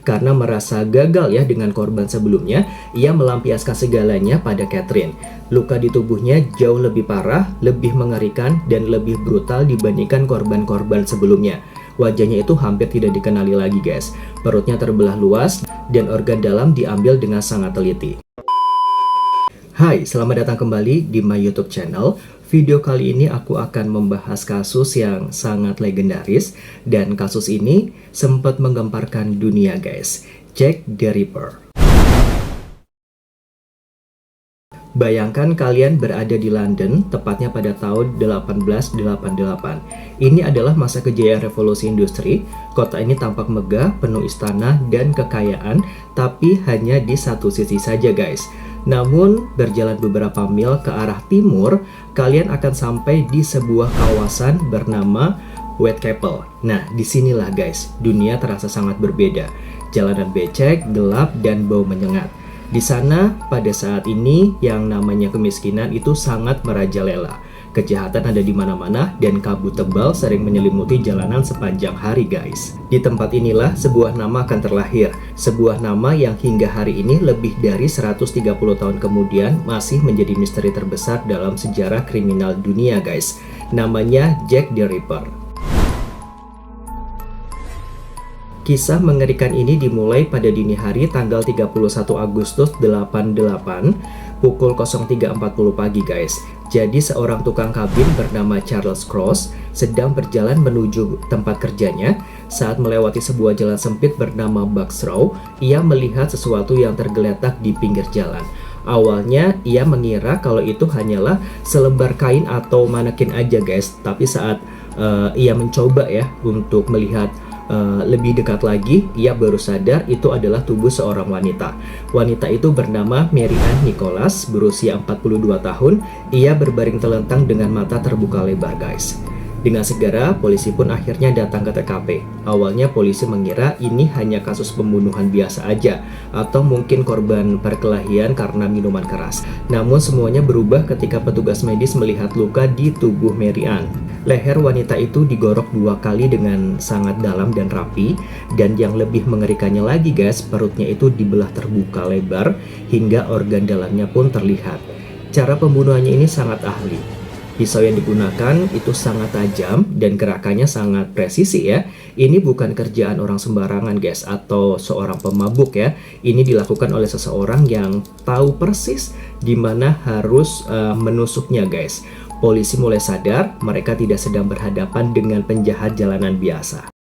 Karena merasa gagal ya dengan korban sebelumnya, ia melampiaskan segalanya pada Catherine. Luka di tubuhnya jauh lebih parah, lebih mengerikan, dan lebih brutal dibandingkan korban-korban sebelumnya. Wajahnya itu hampir tidak dikenali lagi guys. Perutnya terbelah luas, dan organ dalam diambil dengan sangat teliti. Hai, selamat datang kembali di my YouTube channel. Video kali ini aku akan membahas kasus yang sangat legendaris, dan kasus ini sempat menggemparkan dunia guys. Jack the Ripper. Bayangkan kalian berada di London, tepatnya pada tahun 1888. Ini adalah masa kejayaan revolusi industri. Kota ini tampak megah, penuh istana dan kekayaan, tapi hanya di satu sisi saja guys. Namun, berjalan beberapa mil ke arah timur, kalian akan sampai di sebuah kawasan bernama Whitechapel. Nah, disinilah guys, dunia terasa sangat berbeda. Jalanan becek, gelap, dan bau menyengat. Di sana, pada saat ini, yang namanya kemiskinan itu sangat merajalela. Kejahatan ada di mana-mana dan kabut tebal sering menyelimuti jalanan sepanjang hari guys. Di tempat inilah sebuah nama akan terlahir. Sebuah nama yang hingga hari ini lebih dari 130 tahun kemudian masih menjadi misteri terbesar dalam sejarah kriminal dunia guys. Namanya Jack the Ripper. Kisah mengerikan ini dimulai pada dini hari tanggal 31 Agustus 88 pukul 03.40 pagi guys. Jadi seorang tukang kabin bernama Charles Cross sedang berjalan menuju tempat kerjanya. Saat melewati sebuah jalan sempit bernama Bucks Row, ia melihat sesuatu yang tergeletak di pinggir jalan. Awalnya ia mengira kalau itu hanyalah selembar kain atau manekin aja guys. Tapi saat ia mencoba ya untuk melihat lebih dekat lagi, ia baru sadar itu adalah tubuh seorang wanita. Wanita itu bernama Mary Ann Nicholas, berusia 42 tahun. Ia berbaring telentang dengan mata terbuka lebar guys. Dengan segera, polisi pun akhirnya datang ke TKP. Awalnya polisi mengira ini hanya kasus pembunuhan biasa aja, atau mungkin korban perkelahian karena minuman keras. Namun semuanya berubah ketika petugas medis melihat luka di tubuh Mary Ann. Leher wanita itu digorok 2 kali dengan sangat dalam dan rapi, dan yang lebih mengerikannya lagi guys, perutnya itu dibelah terbuka lebar hingga organ dalamnya pun terlihat. Cara pembunuhannya ini sangat ahli. Pisau yang digunakan itu sangat tajam dan gerakannya sangat presisi ya. Ini bukan kerjaan orang sembarangan guys, atau seorang pemabuk ya. Ini dilakukan oleh seseorang yang tahu persis di mana harus menusuknya guys. Polisi mulai sadar mereka tidak sedang berhadapan dengan penjahat jalanan biasa.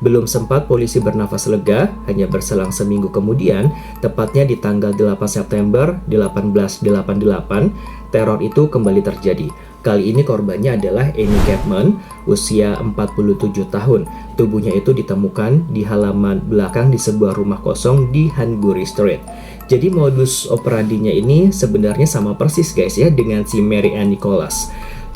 Belum sempat polisi bernafas lega, hanya berselang seminggu kemudian, tepatnya di tanggal 8 September 1888, teror itu kembali terjadi. Kali ini korbannya adalah Annie Chapman, usia 47 tahun. Tubuhnya itu ditemukan di halaman belakang di sebuah rumah kosong di Hanbury Street. Jadi modus operandinya ini sebenarnya sama persis guys ya dengan si Mary Ann Nicholas.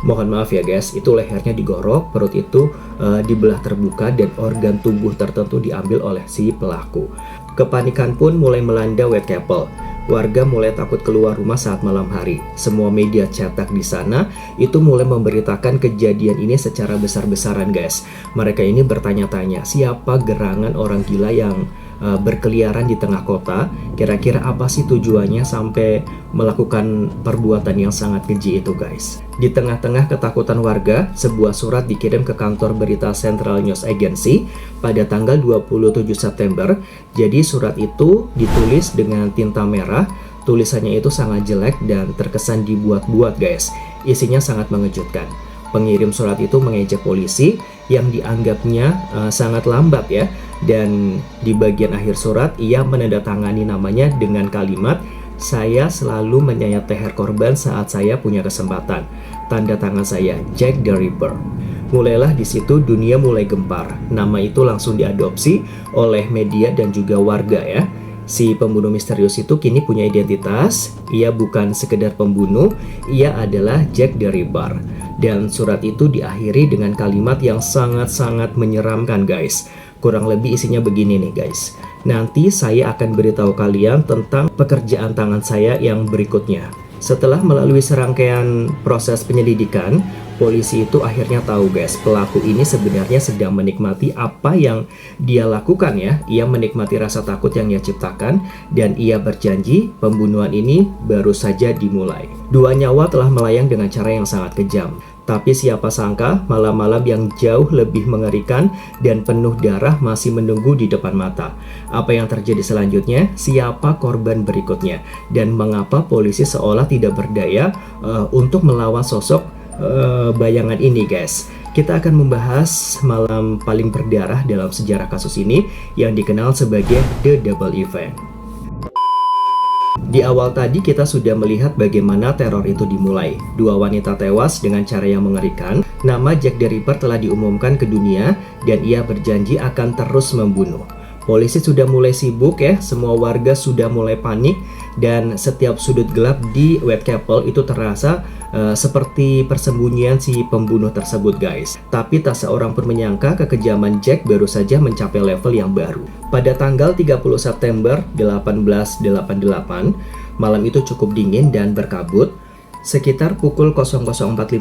Mohon maaf ya guys, itu lehernya digorok, perut itu dibelah terbuka, dan organ tubuh tertentu diambil oleh si pelaku. Kepanikan pun mulai melanda Whitechapel. Warga mulai takut keluar rumah saat malam hari. Semua media cetak di sana itu mulai memberitakan kejadian ini secara besar-besaran guys. Mereka ini bertanya-tanya, siapa gerangan orang gila yang berkeliaran di tengah kota? Kira-kira apa sih tujuannya sampai melakukan perbuatan yang sangat keji itu guys? Di tengah-tengah ketakutan warga, sebuah surat dikirim ke kantor berita Central News Agency pada tanggal 27 September. Jadi surat itu ditulis dengan tinta merah. Tulisannya itu sangat jelek dan terkesan dibuat-buat guys. Isinya sangat mengejutkan. Pengirim surat itu mengejek polisi yang dianggapnya sangat lambat ya. Dan di bagian akhir surat ia menandatangani namanya dengan kalimat, "Saya selalu menyayat leher korban saat saya punya kesempatan. Tanda tangan saya, Jack the Ripper." Mulailah di situ dunia mulai gempar. Nama itu langsung diadopsi oleh media dan juga warga ya. Si pembunuh misterius itu kini punya identitas. Ia bukan sekedar pembunuh, ia adalah Jack the Ripper. Dan surat itu diakhiri dengan kalimat yang sangat-sangat menyeramkan guys. Kurang lebih isinya begini nih guys. Nanti saya akan beritahu kalian tentang pekerjaan tangan saya yang berikutnya. Setelah melalui serangkaian proses penyelidikan, polisi itu akhirnya tahu guys, pelaku ini sebenarnya sedang menikmati apa yang dia lakukan ya. Ia menikmati rasa takut yang ia ciptakan dan ia berjanji pembunuhan ini baru saja dimulai. 2 nyawa telah melayang dengan cara yang sangat kejam. Tapi siapa sangka malam-malam yang jauh lebih mengerikan dan penuh darah masih menunggu di depan mata. Apa yang terjadi selanjutnya? Siapa korban berikutnya? Dan mengapa polisi seolah tidak berdaya untuk melawan sosok bayangan ini guys? Kita akan membahas malam paling berdarah dalam sejarah kasus ini yang dikenal sebagai The Double Event. Di awal tadi kita sudah melihat bagaimana teror itu dimulai. 2 wanita tewas dengan cara yang mengerikan. Nama Jack the Ripper telah diumumkan ke dunia dan ia berjanji akan terus membunuh. Polisi sudah mulai sibuk ya, semua warga sudah mulai panik dan setiap sudut gelap di Whitechapel itu terasa seperti persembunyian si pembunuh tersebut guys. Tapi tak seorang pun menyangka kekejaman Jack baru saja mencapai level yang baru. Pada tanggal 30 September 1888, malam itu cukup dingin dan berkabut. Sekitar pukul 00.45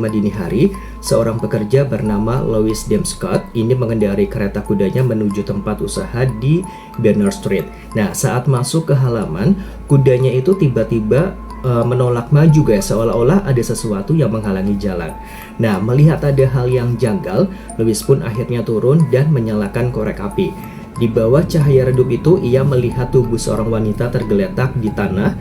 dini hari, seorang pekerja bernama Louis Dame Scott ini mengendarai kereta kudanya menuju tempat usaha di Banner Street. Nah, saat masuk ke halaman, kudanya itu tiba-tiba menolak maju guys, seolah-olah ada sesuatu yang menghalangi jalan. Nah, melihat ada hal yang janggal, Louis pun akhirnya turun dan menyalakan korek api. Di bawah cahaya redup itu, ia melihat tubuh seorang wanita tergeletak di tanah.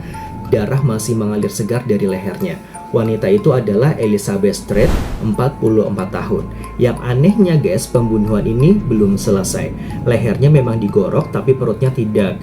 Darah masih mengalir segar dari lehernya. Wanita itu adalah Elizabeth Street, 44 tahun. Yang anehnya guys, pembunuhan ini belum selesai. Lehernya memang digorok, tapi perutnya tidak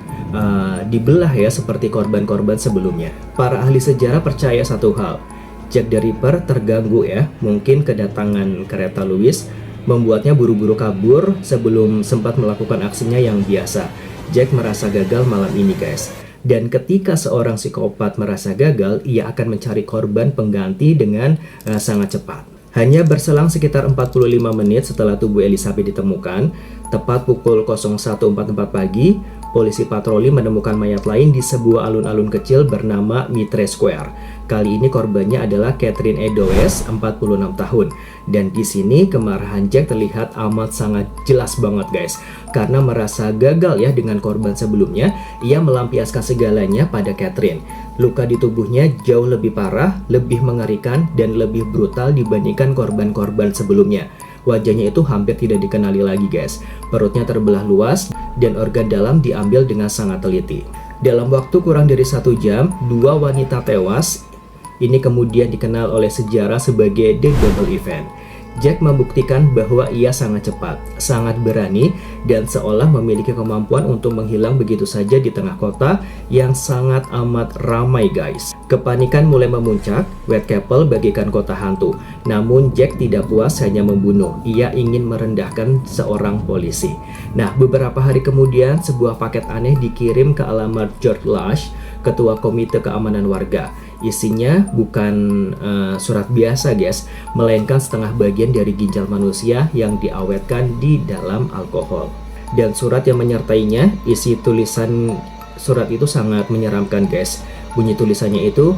dibelah ya seperti korban-korban sebelumnya. Para ahli sejarah percaya satu hal, Jack the Ripper terganggu ya. Mungkin kedatangan kereta Louis membuatnya buru-buru kabur sebelum sempat melakukan aksinya yang biasa. Jack merasa gagal malam ini guys. Dan ketika seorang psikopat merasa gagal, ia akan mencari korban pengganti dengan sangat cepat. Hanya berselang sekitar 45 menit setelah tubuh Elizabeth ditemukan, tepat pukul 01.44 pagi, polisi patroli menemukan mayat lain di sebuah alun-alun kecil bernama Mitre Square. Kali ini korbannya adalah Catherine Eddowes, 46 tahun. Dan di sini kemarahan Jack terlihat amat sangat jelas banget guys. Karena merasa gagal ya dengan korban sebelumnya, ia melampiaskan segalanya pada Catherine. Luka di tubuhnya jauh lebih parah, lebih mengerikan, dan lebih brutal dibandingkan korban-korban sebelumnya. Wajahnya itu hampir tidak dikenali lagi guys. Perutnya terbelah luas dan organ dalam diambil dengan sangat teliti. Dalam waktu kurang dari 1 jam, 2 wanita tewas. Ini kemudian dikenal oleh sejarah sebagai The Double Event. Jack membuktikan bahwa ia sangat cepat, sangat berani, dan seolah memiliki kemampuan untuk menghilang begitu saja di tengah kota yang sangat amat ramai guys. Kepanikan mulai memuncak, Whitechapel bagaikan kota hantu. Namun Jack tidak puas hanya membunuh, ia ingin merendahkan seorang polisi. Nah, beberapa hari kemudian sebuah paket aneh dikirim ke alamat George Lush, Ketua Komite Keamanan Warga. Isinya bukan surat biasa guys, melainkan setengah bagian dari ginjal manusia yang diawetkan di dalam alkohol. Dan surat yang menyertainya, isi tulisan surat itu sangat menyeramkan guys. Bunyi tulisannya itu,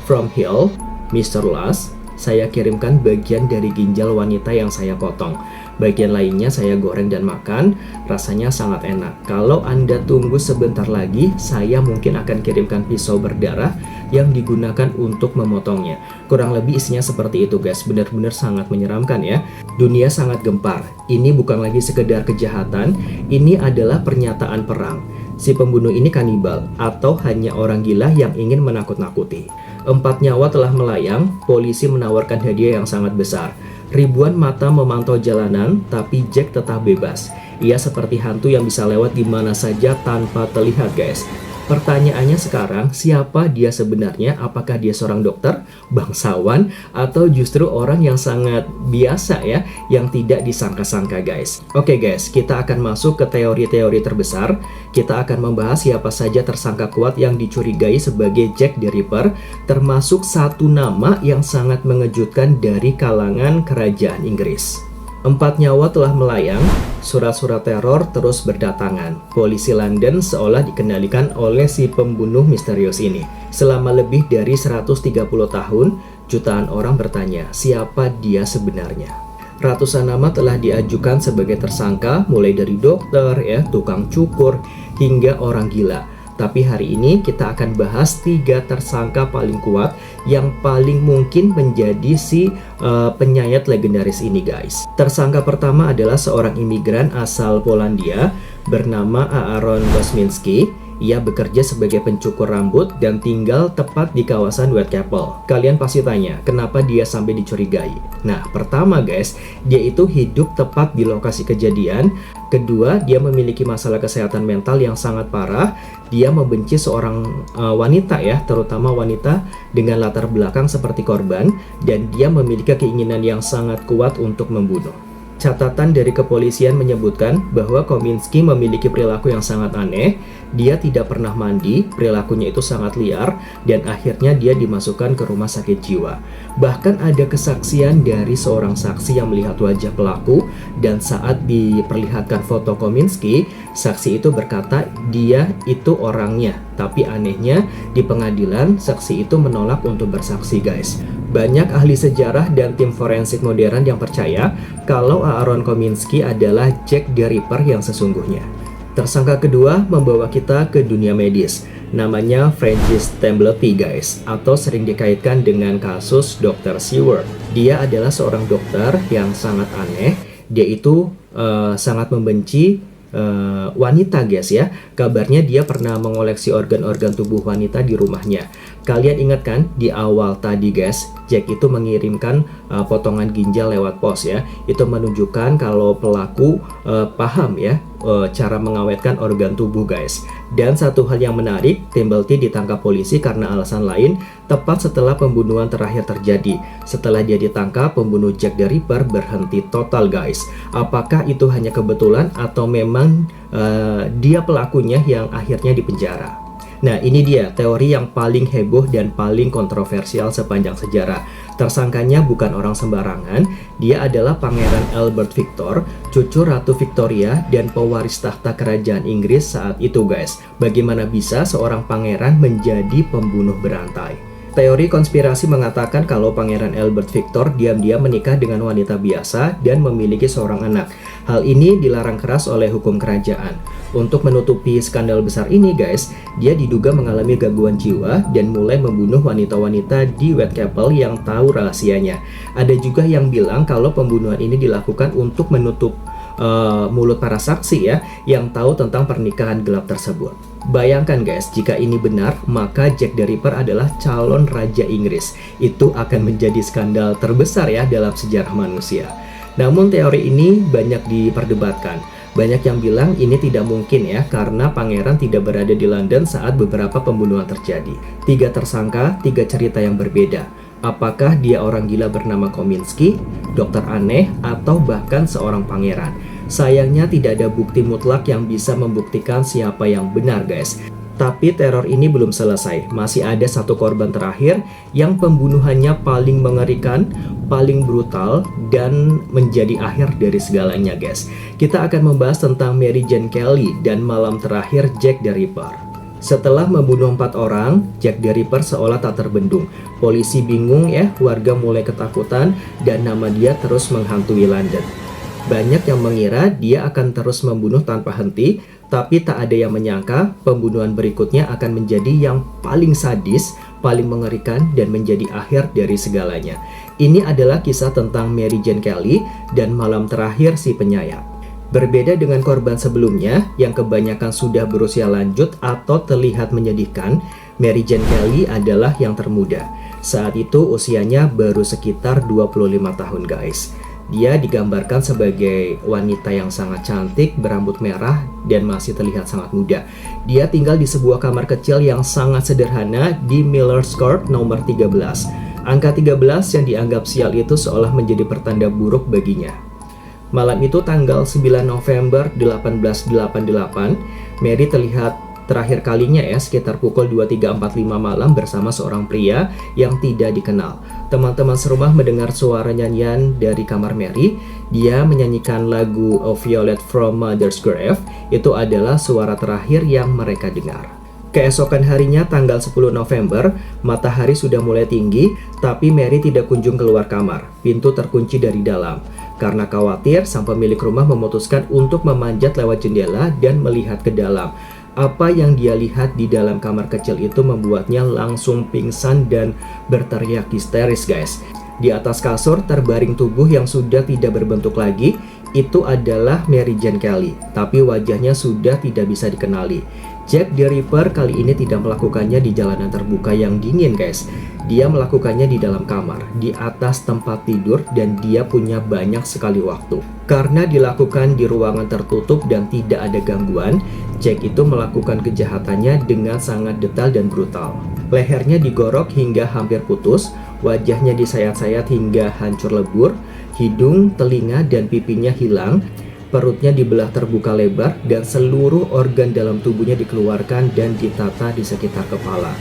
"From Hill, Mr. Lush, saya kirimkan bagian dari ginjal wanita yang saya potong. Bagian lainnya saya goreng dan makan, rasanya sangat enak. Kalau Anda tunggu sebentar lagi, saya mungkin akan kirimkan pisau berdarah yang digunakan untuk memotongnya." Kurang lebih isinya seperti itu guys, benar-benar sangat menyeramkan ya. Dunia sangat gempar, ini bukan lagi sekedar kejahatan, ini adalah pernyataan perang. Si pembunuh ini kanibal, atau hanya orang gila yang ingin menakut-nakuti. 4 nyawa telah melayang, polisi menawarkan hadiah yang sangat besar. Ribuan mata memantau jalanan, tapi Jack tetap bebas. Ia seperti hantu yang bisa lewat di mana saja tanpa terlihat guys. Pertanyaannya sekarang, siapa dia sebenarnya? Apakah dia seorang dokter, bangsawan, atau justru orang yang sangat biasa ya, yang tidak disangka-sangka guys? Oke guys, kita akan masuk ke teori-teori terbesar. Kita akan membahas siapa saja tersangka kuat yang dicurigai sebagai Jack the Ripper, termasuk satu nama yang sangat mengejutkan dari kalangan kerajaan Inggris. 4 nyawa telah melayang, surat-surat teror terus berdatangan. Polisi London seolah dikendalikan oleh si pembunuh misterius ini. Selama lebih dari 130 tahun, jutaan orang bertanya siapa dia sebenarnya. Ratusan nama telah diajukan sebagai tersangka, mulai dari dokter, tukang cukur, hingga orang gila. Tapi hari ini kita akan bahas 3 tersangka paling kuat yang paling mungkin menjadi si penyayat legendaris ini, guys. Tersangka pertama adalah seorang imigran asal Polandia bernama Aaron Kosminski. Ia bekerja sebagai pencukur rambut dan tinggal tepat di kawasan Whitechapel. Kalian pasti tanya, kenapa dia sampai dicurigai? Nah, pertama guys, dia itu hidup tepat di lokasi kejadian. Kedua, dia memiliki masalah kesehatan mental yang sangat parah. Dia membenci seorang wanita terutama wanita dengan latar belakang seperti korban. Dan dia memiliki keinginan yang sangat kuat untuk membunuh. Catatan dari kepolisian menyebutkan bahwa Kominski memiliki perilaku yang sangat aneh. Dia tidak pernah mandi, perilakunya itu sangat liar, dan akhirnya dia dimasukkan ke rumah sakit jiwa. Bahkan ada kesaksian dari seorang saksi yang melihat wajah pelaku, dan saat diperlihatkan foto Kominski, saksi itu berkata dia itu orangnya. Tapi anehnya, di pengadilan, saksi itu menolak untuk bersaksi, guys. Banyak ahli sejarah dan tim forensik modern yang percaya kalau Aaron Kominski adalah Jack the Ripper yang sesungguhnya. Tersangka kedua membawa kita ke dunia medis. Namanya Francis Temblety, guys, atau sering dikaitkan dengan kasus Dr. Seward. Dia adalah seorang dokter yang sangat aneh. Dia itu sangat membenci wanita, guys ya. Kabarnya dia pernah mengoleksi organ-organ tubuh wanita di rumahnya. Kalian ingat kan di awal tadi, guys, Jack itu mengirimkan potongan ginjal lewat pos ya. Itu menunjukkan kalau pelaku paham cara mengawetkan organ tubuh, guys. Dan satu hal yang menarik, Temblety ditangkap polisi karena alasan lain tepat setelah pembunuhan terakhir terjadi. Setelah dia ditangkap, pembunuh Jack the Ripper berhenti total, guys. Apakah itu hanya kebetulan atau memang dia pelakunya yang akhirnya dipenjara? Nah, ini dia teori yang paling heboh dan paling kontroversial sepanjang sejarah. Tersangkanya bukan orang sembarangan, dia adalah Pangeran Albert Victor, cucu Ratu Victoria dan pewaris tahta kerajaan Inggris saat itu, guys. Bagaimana bisa seorang pangeran menjadi pembunuh berantai? Teori konspirasi mengatakan kalau Pangeran Albert Victor diam-diam menikah dengan wanita biasa dan memiliki seorang anak. Hal ini dilarang keras oleh hukum kerajaan. Untuk menutupi skandal besar ini, guys, dia diduga mengalami gangguan jiwa dan mulai membunuh wanita-wanita di Whitechapel yang tahu rahasianya. Ada juga yang bilang kalau pembunuhan ini dilakukan untuk menutup mulut para saksi yang tahu tentang pernikahan gelap tersebut. Bayangkan, guys, jika ini benar, maka Jack the Ripper adalah calon Raja Inggris. Itu akan menjadi skandal terbesar dalam sejarah manusia. Namun teori ini banyak diperdebatkan. Banyak yang bilang ini tidak mungkin karena pangeran tidak berada di London saat beberapa pembunuhan terjadi. 3 tersangka, 3 cerita yang berbeda. Apakah dia orang gila bernama Kominski, dokter aneh, atau bahkan seorang pangeran? Sayangnya tidak ada bukti mutlak yang bisa membuktikan siapa yang benar, guys. Tapi teror ini belum selesai. Masih ada satu korban terakhir yang pembunuhannya paling mengerikan, paling brutal, dan menjadi akhir dari segalanya, guys. Kita akan membahas tentang Mary Jane Kelly dan malam terakhir Jack the Ripper. Setelah membunuh 4 orang, Jack the Ripper seolah tak terbendung. Polisi bingung warga mulai ketakutan, dan nama dia terus menghantui London. Banyak yang mengira dia akan terus membunuh tanpa henti, tapi tak ada yang menyangka pembunuhan berikutnya akan menjadi yang paling sadis, paling mengerikan, dan menjadi akhir dari segalanya. Ini adalah kisah tentang Mary Jane Kelly dan malam terakhir si penyayat. Berbeda dengan korban sebelumnya yang kebanyakan sudah berusia lanjut atau terlihat menyedihkan, Mary Jane Kelly adalah yang termuda. Saat itu usianya baru sekitar 25 tahun, guys. Dia digambarkan sebagai wanita yang sangat cantik, berambut merah, dan masih terlihat sangat muda. Dia tinggal di sebuah kamar kecil yang sangat sederhana di Miller's Court nomor 13. Angka 13 yang dianggap sial itu seolah menjadi pertanda buruk baginya. Malam itu tanggal 9 November 1888, Mary terlihat terakhir kalinya sekitar pukul 23.45 malam bersama seorang pria yang tidak dikenal. Teman-teman serumah mendengar suara nyanyian dari kamar Mary. Dia menyanyikan lagu A Violet from Mother's Grave. Itu adalah suara terakhir yang mereka dengar. Keesokan harinya tanggal 10 November, matahari sudah mulai tinggi, tapi Mary tidak kunjung keluar kamar. Pintu terkunci dari dalam. Karena khawatir, sang pemilik rumah memutuskan untuk memanjat lewat jendela dan melihat ke dalam. Apa yang dia lihat di dalam kamar kecil itu membuatnya langsung pingsan dan berteriak histeris, guys. Di atas kasur terbaring tubuh yang sudah tidak berbentuk lagi. Itu adalah Mary Jane Kelly, tapi wajahnya sudah tidak bisa dikenali. Jack the Ripper kali ini tidak melakukannya di jalanan terbuka yang dingin, guys. Dia melakukannya di dalam kamar, di atas tempat tidur, dan dia punya banyak sekali waktu. Karena dilakukan di ruangan tertutup dan tidak ada gangguan, Jack itu melakukan kejahatannya dengan sangat detail dan brutal. Lehernya digorok hingga hampir putus, wajahnya disayat-sayat hingga hancur lebur, hidung, telinga, dan pipinya hilang. Perutnya dibelah terbuka lebar dan seluruh organ dalam tubuhnya dikeluarkan dan ditata di sekitar kepala.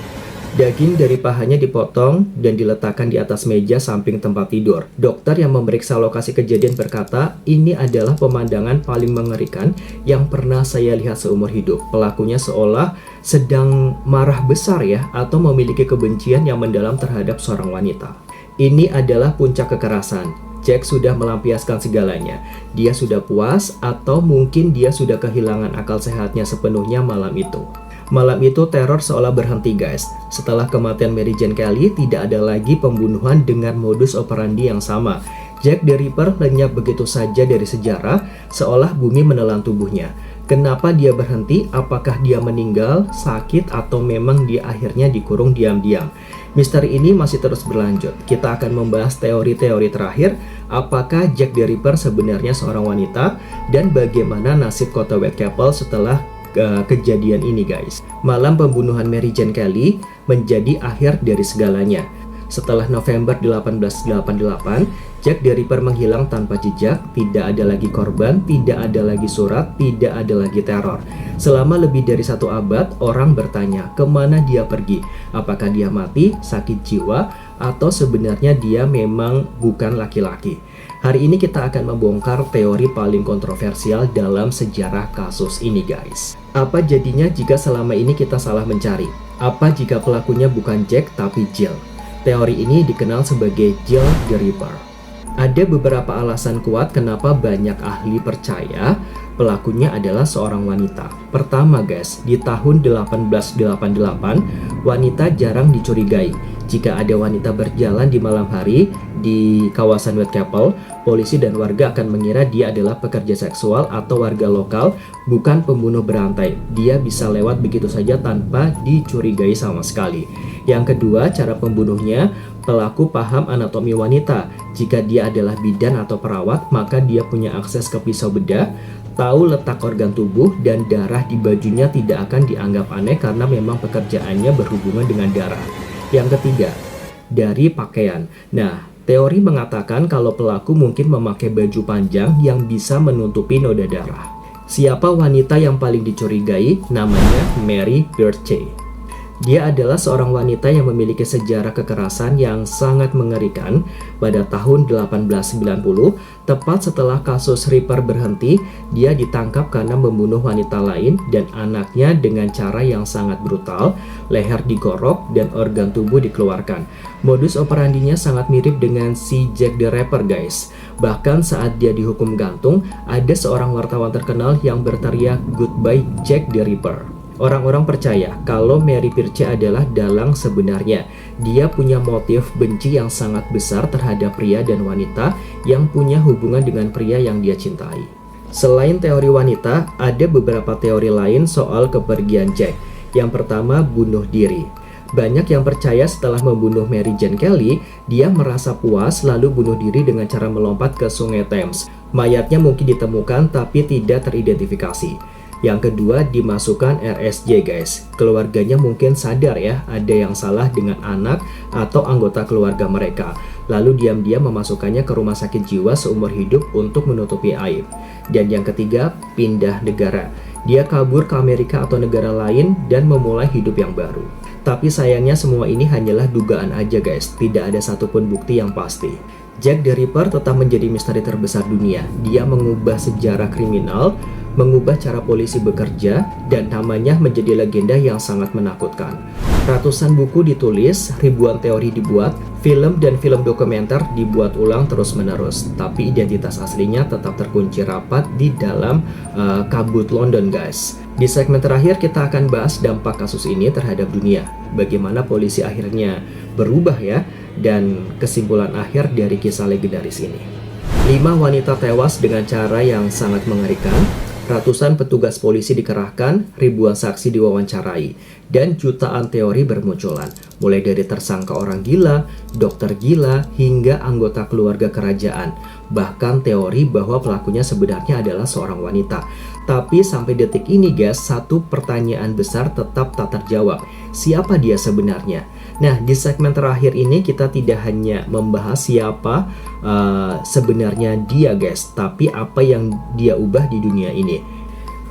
Daging dari pahanya dipotong dan diletakkan di atas meja samping tempat tidur. Dokter yang memeriksa lokasi kejadian berkata, ini adalah pemandangan paling mengerikan yang pernah saya lihat seumur hidup. Pelakunya seolah sedang marah besar ya, atau memiliki kebencian yang mendalam terhadap seorang wanita. Ini adalah puncak kekerasan. Jack sudah melampiaskan segalanya. Dia sudah puas atau mungkin dia sudah kehilangan akal sehatnya sepenuhnya malam itu. Malam itu teror seolah berhenti, guys. Setelah kematian Mary Jane Kelly, tidak ada lagi pembunuhan dengan modus operandi yang sama. Jack the Ripper lenyap begitu saja dari sejarah, seolah bumi menelan tubuhnya. Kenapa dia berhenti? Apakah dia meninggal, sakit, atau memang dia akhirnya dikurung diam-diam? Misteri ini masih terus berlanjut. Kita akan membahas teori-teori terakhir. Apakah Jack the Ripper sebenarnya seorang wanita? Dan bagaimana nasib kota Whitechapel setelah kejadian ini, guys. Malam pembunuhan Mary Jane Kelly menjadi akhir dari segalanya. Setelah November 1888, Jack the Ripper menghilang tanpa jejak, tidak ada lagi korban, tidak ada lagi surat, tidak ada lagi teror. Selama lebih dari 1 abad, orang bertanya kemana dia pergi. Apakah dia mati, sakit jiwa, atau sebenarnya dia memang bukan laki-laki. Hari ini kita akan membongkar teori paling kontroversial dalam sejarah kasus ini, guys. Apa jadinya jika selama ini kita salah mencari? Apa jika pelakunya bukan Jack tapi Jill? Teori ini dikenal sebagai Jill the Ripper. Ada beberapa alasan kuat kenapa banyak ahli percaya pelakunya adalah seorang wanita. Pertama, guys, di tahun 1888, wanita jarang dicurigai. Jika ada wanita berjalan di malam hari di kawasan Whitechapel, polisi dan warga akan mengira dia adalah pekerja seksual atau warga lokal, bukan pembunuh berantai. Dia bisa lewat begitu saja tanpa dicurigai sama sekali. Yang kedua, cara pembunuhnya, pelaku paham anatomi wanita. Jika dia adalah bidan atau perawat, maka dia punya akses ke pisau bedah, tahu letak organ tubuh, dan darah di bajunya tidak akan dianggap aneh karena memang pekerjaannya berhubungan dengan darah. Yang ketiga, dari pakaian. Nah, teori mengatakan kalau pelaku mungkin memakai baju panjang yang bisa menutupi noda darah. Siapa wanita yang paling dicurigai? Namanya Mary Birchey. Dia adalah seorang wanita yang memiliki sejarah kekerasan yang sangat mengerikan. Pada tahun 1890, tepat setelah kasus Ripper berhenti, dia ditangkap karena membunuh wanita lain dan anaknya dengan cara yang sangat brutal. Leher digorok dan organ tubuh dikeluarkan. Modus operandinya sangat mirip dengan si Jack the Ripper, guys. Bahkan saat dia dihukum gantung, ada seorang wartawan terkenal yang berteriak "Goodbye Jack the Ripper". Orang-orang percaya kalau Mary Birchey adalah dalang sebenarnya. Dia punya motif benci yang sangat besar terhadap pria dan wanita yang punya hubungan dengan pria yang dia cintai. Selain teori wanita, ada beberapa teori lain soal kepergian Jack. Yang pertama, bunuh diri. Banyak yang percaya setelah membunuh Mary Jane Kelly, dia merasa puas lalu bunuh diri dengan cara melompat ke sungai Thames. Mayatnya mungkin ditemukan tapi tidak teridentifikasi. Yang kedua, dimasukkan RSJ, guys. Keluarganya mungkin sadar ya, ada yang salah dengan anak atau anggota keluarga mereka. Lalu diam-diam memasukkannya ke rumah sakit jiwa seumur hidup untuk menutupi aib. Dan yang ketiga, pindah negara. Dia kabur ke Amerika atau negara lain dan memulai hidup yang baru. Tapi sayangnya semua ini hanyalah dugaan aja, guys. Tidak ada satupun bukti yang pasti. Jack the Ripper tetap menjadi misteri terbesar dunia. Dia mengubah sejarah kriminal, mengubah cara polisi bekerja, dan namanya menjadi legenda yang sangat menakutkan. Ratusan buku ditulis, ribuan teori dibuat, film dan film dokumenter dibuat ulang terus-menerus, tapi identitas aslinya tetap terkunci rapat di dalam kabut London, guys. Di segmen terakhir kita akan bahas dampak kasus ini terhadap dunia, bagaimana polisi akhirnya berubah ya, dan kesimpulan akhir dari kisah legendaris ini. 5 wanita tewas dengan cara yang sangat mengerikan, ratusan petugas polisi dikerahkan, ribuan saksi diwawancarai, dan jutaan teori bermunculan, mulai dari tersangka orang gila, dokter gila, hingga anggota keluarga kerajaan. Bahkan teori bahwa pelakunya sebenarnya adalah seorang wanita. Tapi sampai detik ini guys, satu pertanyaan besar tetap tak terjawab. Siapa dia sebenarnya? Nah, di segmen terakhir ini kita tidak hanya membahas siapa sebenarnya dia guys, tapi apa yang dia ubah di dunia ini.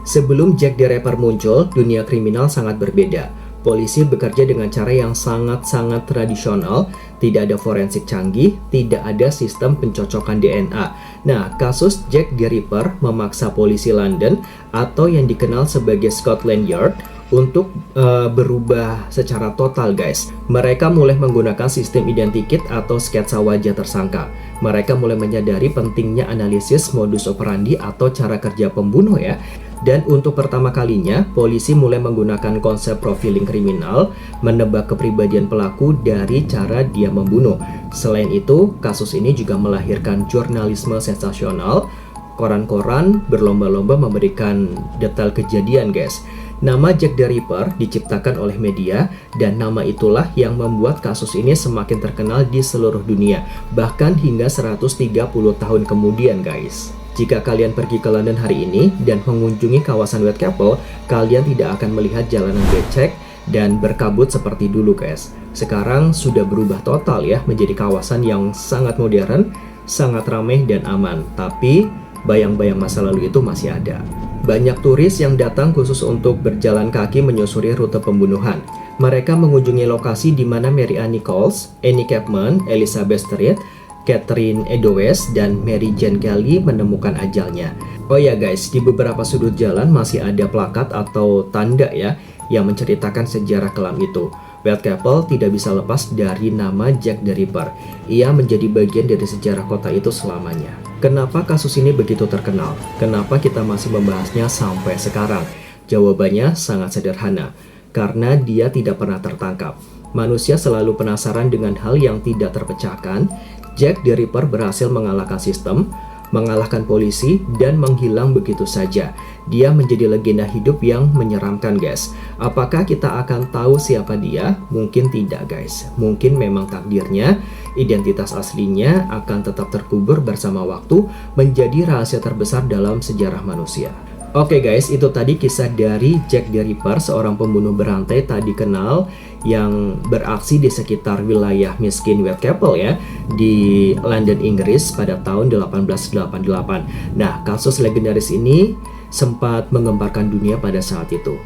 Sebelum Jack the Ripper muncul, dunia kriminal sangat berbeda. Polisi bekerja dengan cara yang sangat-sangat tradisional, tidak ada forensik canggih, tidak ada sistem pencocokan DNA. Nah, kasus Jack the Ripper memaksa polisi London atau yang dikenal sebagai Scotland Yard untuk berubah secara total guys. Mereka mulai menggunakan sistem identikit atau sketsa wajah tersangka. Mereka mulai menyadari pentingnya analisis modus operandi atau cara kerja pembunuh ya. Dan untuk pertama kalinya, polisi mulai menggunakan konsep profiling kriminal, menebak kepribadian pelaku dari cara dia membunuh. Selain itu, kasus ini juga melahirkan jurnalisme sensasional. Koran-koran berlomba-lomba memberikan detail kejadian guys. Nama Jack the Ripper diciptakan oleh media, dan nama itulah yang membuat kasus ini semakin terkenal di seluruh dunia, bahkan hingga 130 tahun kemudian guys. Jika kalian pergi ke London hari ini dan mengunjungi kawasan Whitechapel, kalian tidak akan melihat jalanan becek dan berkabut seperti dulu guys. Sekarang sudah berubah total ya, menjadi kawasan yang sangat modern, sangat ramai dan aman. Tapi bayang-bayang masa lalu itu masih ada. Banyak turis yang datang khusus untuk berjalan kaki menyusuri rute pembunuhan. Mereka mengunjungi lokasi di mana Mary Ann Nichols, Annie Chapman, Elizabeth Street, Catherine Eddowes, dan Mary Jane Kelly menemukan ajalnya. Oh ya guys, di beberapa sudut jalan masih ada plakat atau tanda ya yang menceritakan sejarah kelam itu. Whitechapel tidak bisa lepas dari nama Jack the Ripper. Ia menjadi bagian dari sejarah kota itu selamanya. Kenapa kasus ini begitu terkenal? Kenapa kita masih membahasnya sampai sekarang? Jawabannya sangat sederhana. Karena dia tidak pernah tertangkap. Manusia selalu penasaran dengan hal yang tidak terpecahkan. Jack the Ripper berhasil mengalahkan sistem, mengalahkan polisi, dan menghilang begitu saja. Dia menjadi legenda hidup yang menyeramkan guys. Apakah kita akan tahu siapa dia? Mungkin tidak guys. Mungkin memang takdirnya, identitas aslinya akan tetap terkubur bersama waktu, menjadi rahasia terbesar dalam sejarah manusia. Oke guys, itu tadi kisah dari Jack the Ripper, seorang pembunuh berantai tak dikenal yang beraksi di sekitar wilayah miskin Whitechapel ya, di London, Inggris pada tahun 1888. Nah, kasus legendaris ini sempat menggemparkan dunia pada saat itu.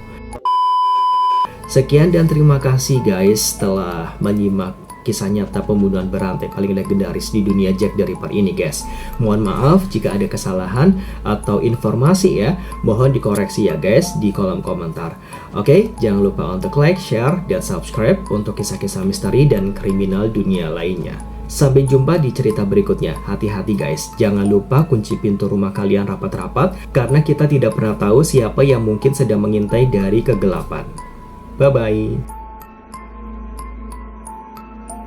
Sekian dan terima kasih guys telah menyimak kisah nyata pembunuhan berantai paling legendaris di dunia, Jack the Ripper ini guys. Mohon maaf jika ada kesalahan atau informasi ya, mohon dikoreksi ya guys di kolom komentar. Oke, jangan lupa untuk like, share, dan subscribe untuk kisah-kisah misteri dan kriminal dunia lainnya. Sampai jumpa di cerita berikutnya. Hati-hati guys, jangan lupa kunci pintu rumah kalian rapat-rapat, karena kita tidak pernah tahu siapa yang mungkin sedang mengintai dari kegelapan. Bye-bye.